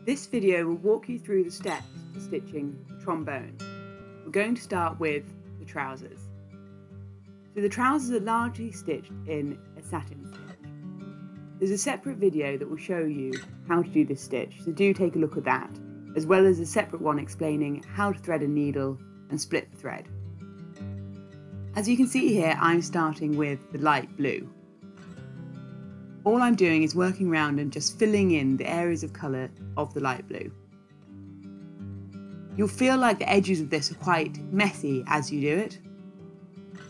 This video will walk you through the steps to stitching the trombone. We're going to start with the trousers. So the trousers are largely stitched in a satin stitch. There's a separate video that will show you how to do this stitch, so do take a look at that, as well as a separate one explaining how to thread a needle and split the thread. As you can see here, I'm starting with the light blue. All I'm doing is working around and just filling in the areas of colour of the light blue. You'll feel like the edges of this are quite messy as you do it.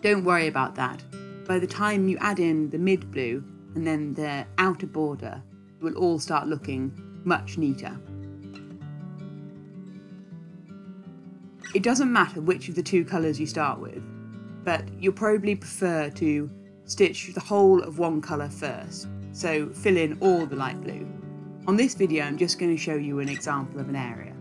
Don't worry about that. By the time you add in the mid blue and then the outer border, it will all start looking much neater. It doesn't matter which of the two colours you start with, but you'll probably prefer to stitch the whole of one colour first, so fill in all the light blue. On this video I'm just going to show you an example of an area.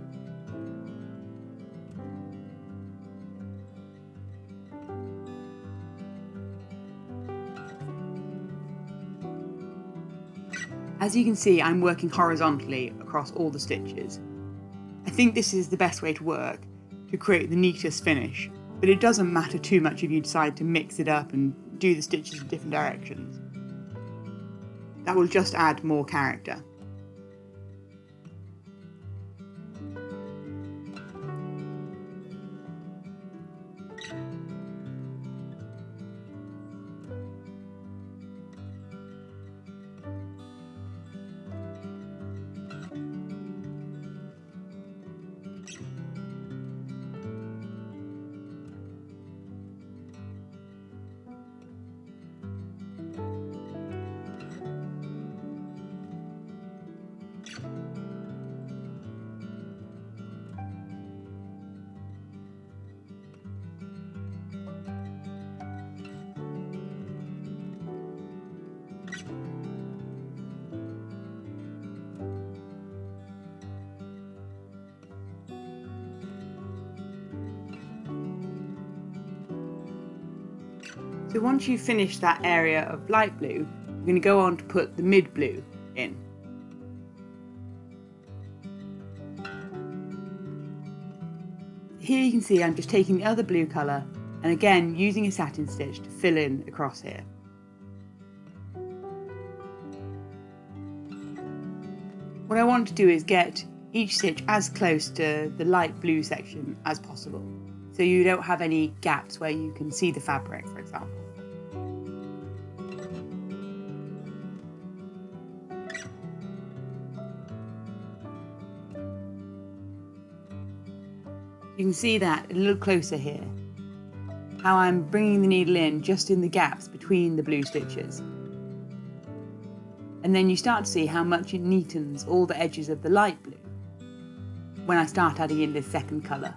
As you can see, I'm working horizontally across all the stitches. I think this is the best way to work to create the neatest finish, but it doesn't matter too much if you decide to mix it up and do the stitches in different directions. That will just add more character. So once you've finished that area of light blue, you're going to go on to put the mid blue in. Here you can see I'm just taking the other blue colour and again using a satin stitch to fill in across here. What I want to do is get each stitch as close to the light blue section as possible, so you don't have any gaps where you can see the fabric, for example. You can see that a little closer here, how I'm bringing the needle in just in the gaps between the blue stitches. And then you start to see how much it neatens all the edges of the light blue when I start adding in this second colour.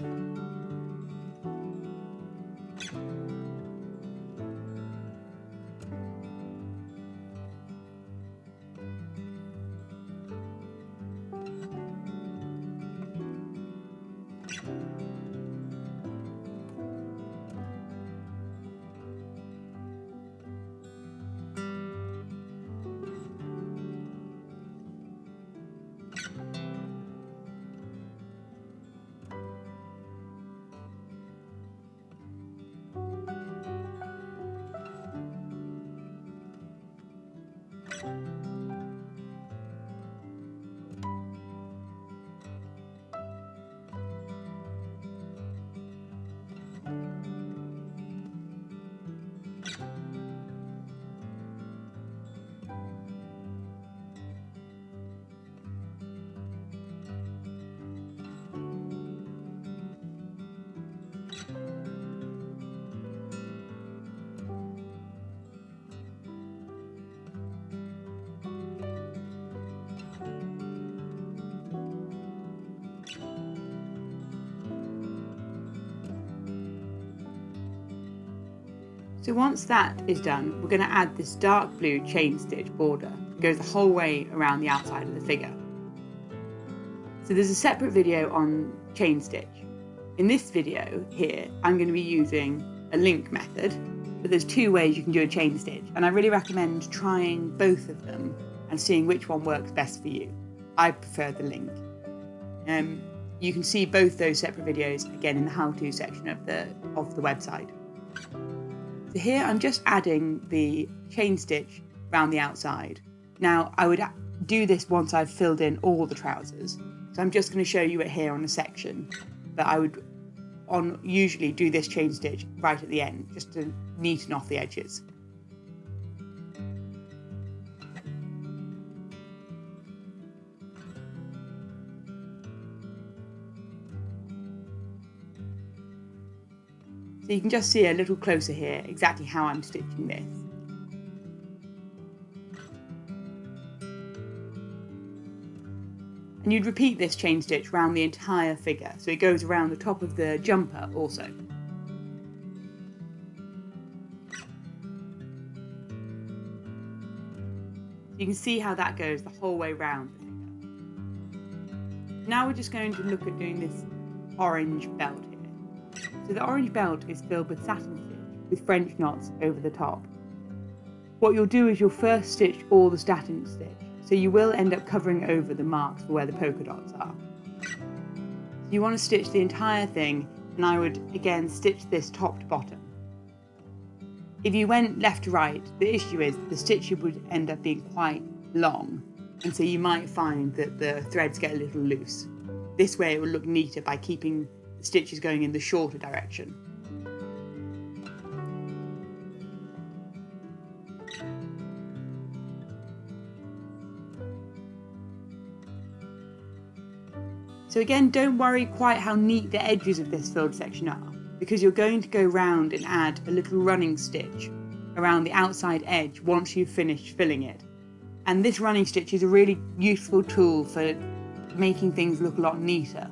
So once that is done, we're going to add this dark blue chain stitch border. It goes the whole way around the outside of the figure. So there's a separate video on chain stitch. In this video here, I'm going to be using a link method, but there's two ways you can do a chain stitch, and I really recommend trying both of them and seeing which one works best for you. I prefer the link. You can see both those separate videos again in the how-to section of the website. So here I'm just adding the chain stitch around the outside. Now I would do this once I've filled in all the trousers. So I'm just going to show you it here on a section, but I would usually do this chain stitch right at the end just to neaten off the edges. So you can just see a little closer here exactly how I'm stitching this. And you'd repeat this chain stitch around the entire figure, so it goes around the top of the jumper also. You can see how that goes the whole way round the figure. Now we're just going to look at doing this orange belt here. So the orange belt is filled with satin stitch with French knots over the top. What you'll do is you'll first stitch all the satin stitch, so you will end up covering over the marks for where the polka dots are. So you want to stitch the entire thing, and I would again stitch this top to bottom. If you went left to right, the issue is the stitch would end up being quite long, and so you might find that the threads get a little loose. This way it will look neater by keeping the stitches going in the shorter direction. So again, don't worry quite how neat the edges of this filled section are, because you're going to go round and add a little running stitch around the outside edge once you've finished filling it. And this running stitch is a really useful tool for making things look a lot neater.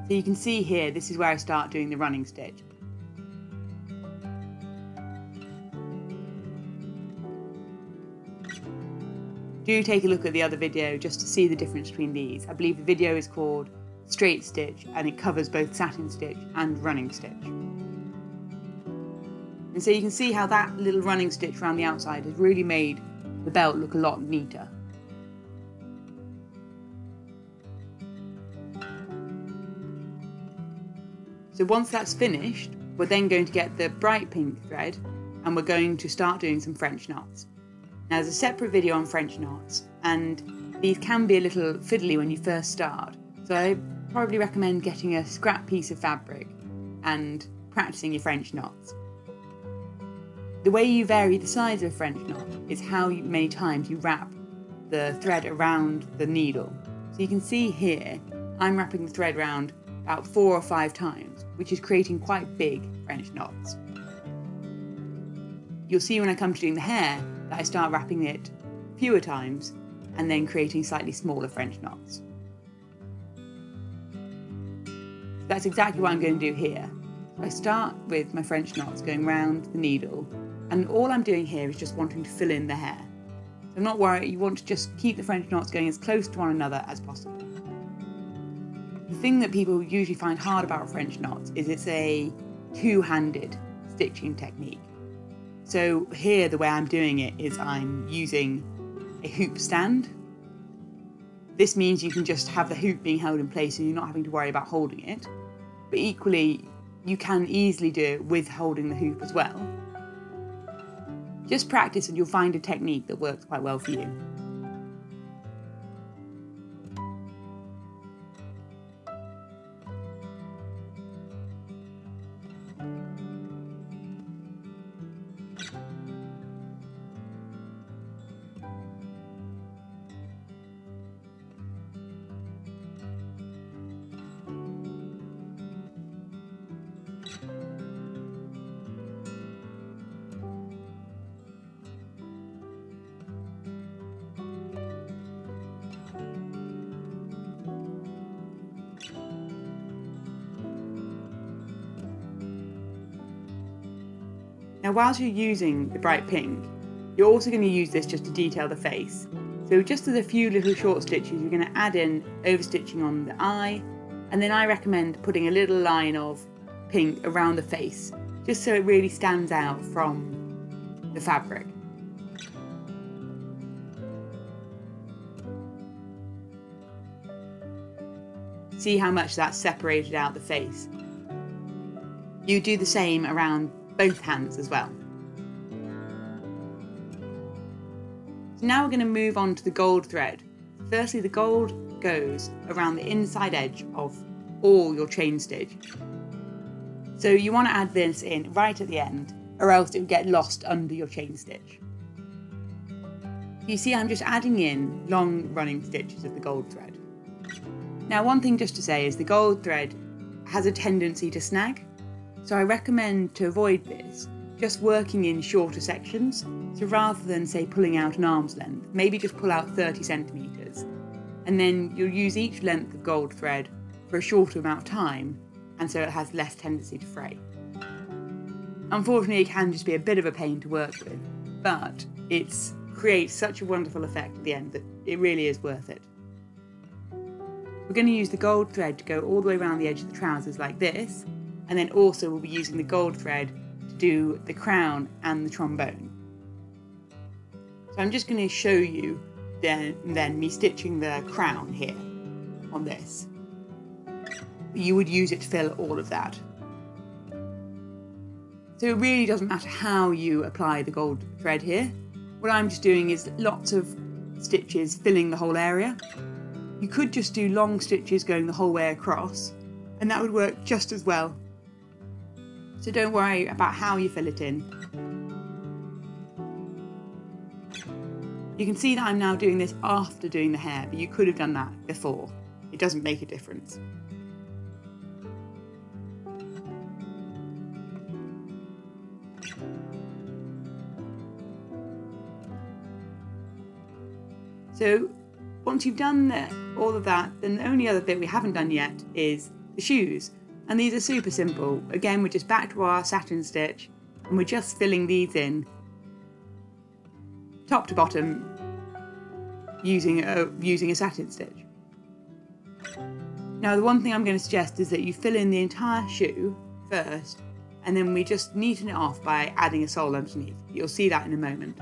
So you can see here, this is where I start doing the running stitch. Do take a look at the other video just to see the difference between these. I believe the video is called Straight Stitch and it covers both satin stitch and running stitch. And so you can see how that little running stitch around the outside has really made the belt look a lot neater. So once that's finished, we're then going to get the bright pink thread and we're going to start doing some French knots. Now there's a separate video on French knots, and these can be a little fiddly when you first start, so I probably recommend getting a scrap piece of fabric and practicing your French knots. The way you vary the size of a French knot is how many times you wrap the thread around the needle. So you can see here, I'm wrapping the thread around about 4 or 5 times, which is creating quite big French knots. You'll see when I come to doing the hair that I start wrapping it fewer times and then creating slightly smaller French knots. So that's exactly what I'm going to do here. So I start with my French knots going round the needle, and all I'm doing here is just wanting to fill in the hair. So I'm not worried, you want to just keep the French knots going as close to one another as possible. The thing that people usually find hard about French knots is it's a two-handed stitching technique. So here the way I'm doing it is I'm using a hoop stand. This means you can just have the hoop being held in place so you're not having to worry about holding it. But equally, you can easily do it with holding the hoop as well. Just practice and you'll find a technique that works quite well for you. Now whilst you're using the bright pink, you're also going to use this just to detail the face. So just as a few little short stitches, you're going to add in overstitching on the eye, and then I recommend putting a little line of pink around the face, just so it really stands out from the fabric. See how much that's separated out the face. You do the same around both hands as well. So now we're going to move on to the gold thread. Firstly, the gold goes around the inside edge of all your chain stitch. So you want to add this in right at the end, or else it will get lost under your chain stitch. You see I'm just adding in long running stitches of the gold thread. Now one thing just to say is the gold thread has a tendency to snag, so I recommend to avoid this, just working in shorter sections. So rather than say pulling out an arm's length, maybe just pull out 30 centimetres, and then you'll use each length of gold thread for a shorter amount of time, and so it has less tendency to fray. Unfortunately, it can just be a bit of a pain to work with, but it creates such a wonderful effect at the end that it really is worth it. We're going to use the gold thread to go all the way around the edge of the trousers like this, and then also we'll be using the gold thread to do the crown and the trombone. So I'm just going to show you then me stitching the crown here on this. You would use it to fill all of that. So it really doesn't matter how you apply the gold thread here. What I'm just doing is lots of stitches filling the whole area. You could just do long stitches going the whole way across, and that would work just as well. So don't worry about how you fill it in. You can see that I'm now doing this after doing the hair, but you could have done that before. It doesn't make a difference. So once you've done all of that, then the only other bit we haven't done yet is the shoes. And these are super simple. Again, we're just back to our satin stitch, and we're just filling these in top to bottom using a satin stitch. Now the one thing I'm going to suggest is that you fill in the entire shoe first, and then we just neaten it off by adding a sole underneath. You'll see that in a moment.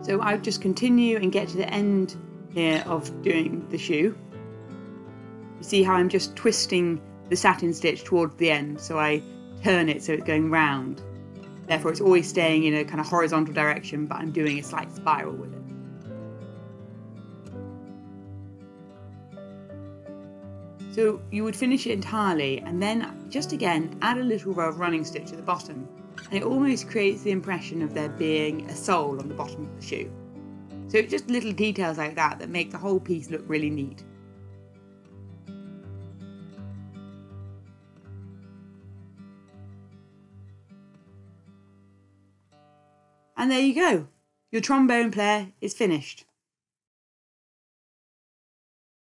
So I would just continue and get to the end here of doing the shoe. You see how I'm just twisting the satin stitch towards the end, so I turn it so it's going round. Therefore it's always staying in a kind of horizontal direction, but I'm doing a slight spiral with it. So you would finish it entirely, and then just again add a little row of running stitch at the bottom, and it almost creates the impression of there being a sole on the bottom of the shoe. So it's just little details like that that make the whole piece look really neat. And there you go, your trombone player is finished.